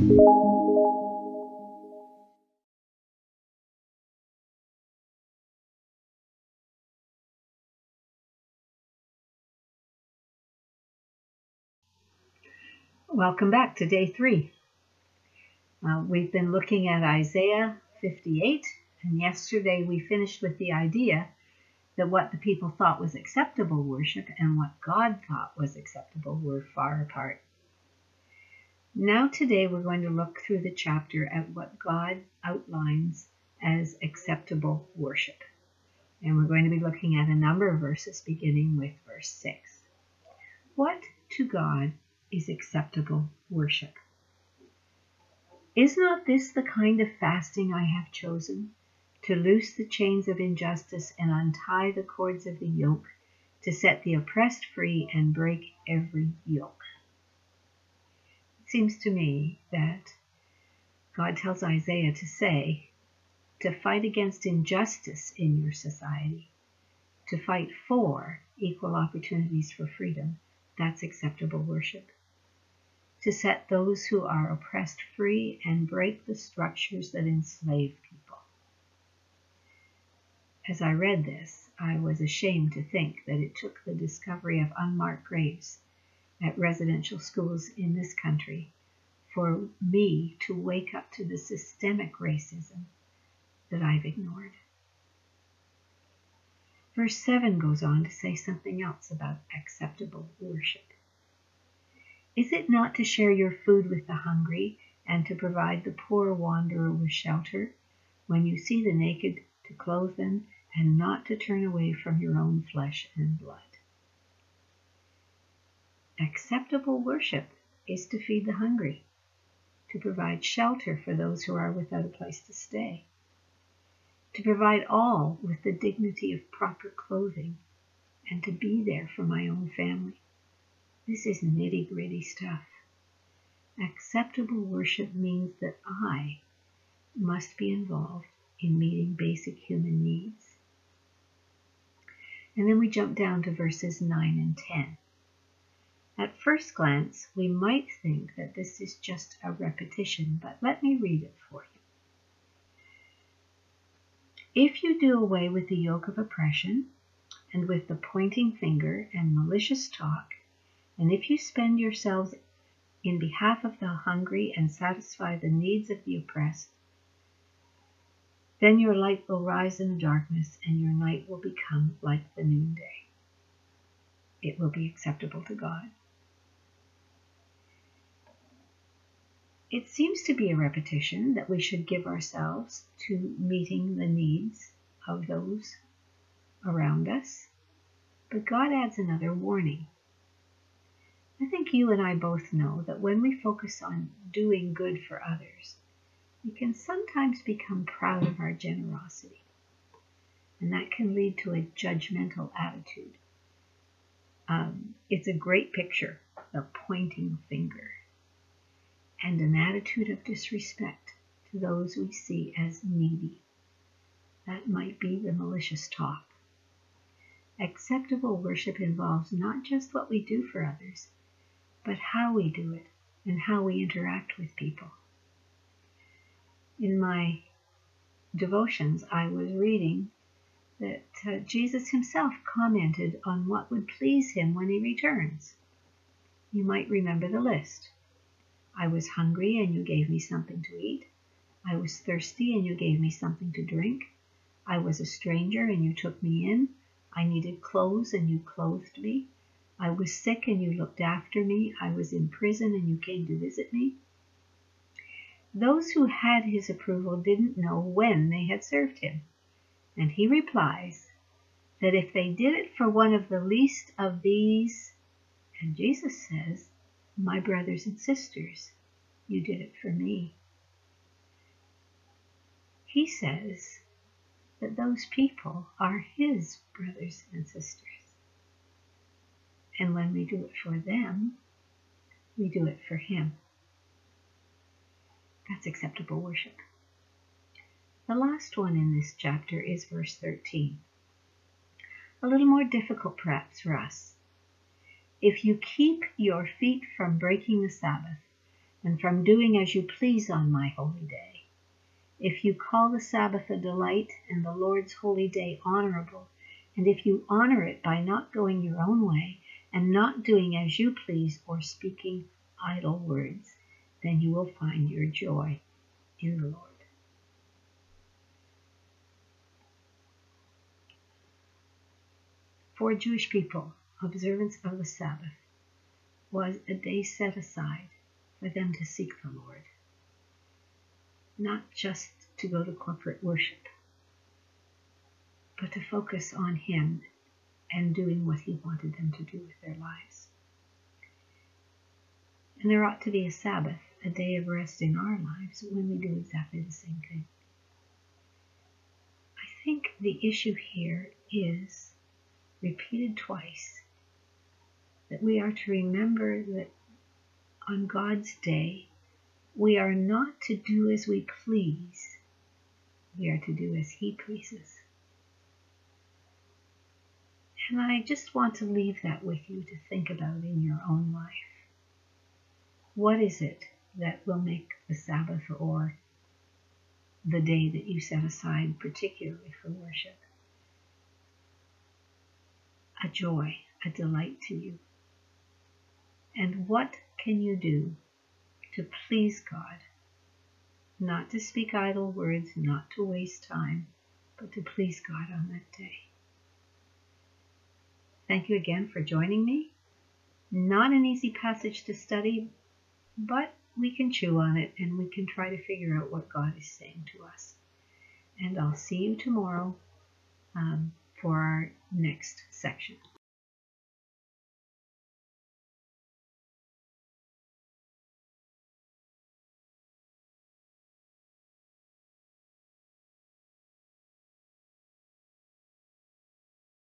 Welcome back to day 3. We've been looking at Isaiah 58, and yesterday we finished with the idea that what the people thought was acceptable worship and what God thought was acceptable were far apart. Now today we're going to look through the chapter at what God outlines as acceptable worship. And we're going to be looking at a number of verses beginning with verse 6. What to God is acceptable worship? Is not this the kind of fasting I have chosen, to loose the chains of injustice and untie the cords of the yoke, to set the oppressed free and break every yoke? It seems to me that God tells Isaiah to say, to fight against injustice in your society, to fight for equal opportunities for freedom, that's acceptable worship. To set those who are oppressed free and break the structures that enslave people. As I read this, I was ashamed to think that it took the discovery of unmarked graves at residential schools in this country for me to wake up to the systemic racism that I've ignored. Verse 7 goes on to say something else about acceptable worship. Is it not to share your food with the hungry and to provide the poor wanderer with shelter, when you see the naked to clothe them and not to turn away from your own flesh and blood? Acceptable worship is to feed the hungry, to provide shelter for those who are without a place to stay, to provide all with the dignity of proper clothing, and to be there for my own family. This is nitty-gritty stuff. Acceptable worship means that I must be involved in meeting basic human needs. And then we jump down to verses 9 and 10. At first glance, we might think that this is just a repetition, but let me read it for you. If you do away with the yoke of oppression, and with the pointing finger and malicious talk, and if you spend yourselves in behalf of the hungry and satisfy the needs of the oppressed, then your light will rise in the darkness and your night will become like the noonday. It will be acceptable to God. It seems to be a repetition that we should give ourselves to meeting the needs of those around us, but God adds another warning. I think you and I both know that when we focus on doing good for others, we can sometimes become proud of our generosity, and that can lead to a judgmental attitude. It's a great picture, the pointing finger, and an attitude of disrespect to those we see as needy. That might be the malicious talk. Acceptable worship involves not just what we do for others, but how we do it and how we interact with people. In my devotions, I was reading that Jesus himself commented on what would please him when he returns. You might remember the list. I was hungry and you gave me something to eat. I was thirsty and you gave me something to drink. I was a stranger and you took me in. I needed clothes and you clothed me. I was sick and you looked after me. I was in prison and you came to visit me. Those who had his approval didn't know when they had served him. And he replies that if they did it for one of the least of these, and Jesus says, my brothers and sisters, you did it for me. He says that those people are his brothers and sisters. And when we do it for them, we do it for him. That's acceptable worship. The last one in this chapter is verse 13. A little more difficult perhaps for us. If you keep your feet from breaking the Sabbath, and from doing as you please on my holy day. If you call the Sabbath a delight and the Lord's holy day honorable, and if you honor it by not going your own way and not doing as you please or speaking idle words, then you will find your joy in the Lord. For Jewish people, observance of the Sabbath was a day set aside for them to seek the Lord, not just to go to corporate worship, but to focus on Him and doing what He wanted them to do with their lives. And there ought to be a Sabbath, a day of rest in our lives when we do exactly the same thing. I think the issue here is repeated twice, that we are to remember that on God's day, we are not to do as we please, we are to do as He pleases. And I just want to leave that with you to think about in your own life. What is it that will make the Sabbath or the day that you set aside particularly for worship a joy, a delight to you? And what can you do to please God? Not to speak idle words, not to waste time, but to please God on that day. Thank you again for joining me. Not an easy passage to study, but we can chew on it and we can try to figure out what God is saying to us. And I'll see you tomorrow for our next section.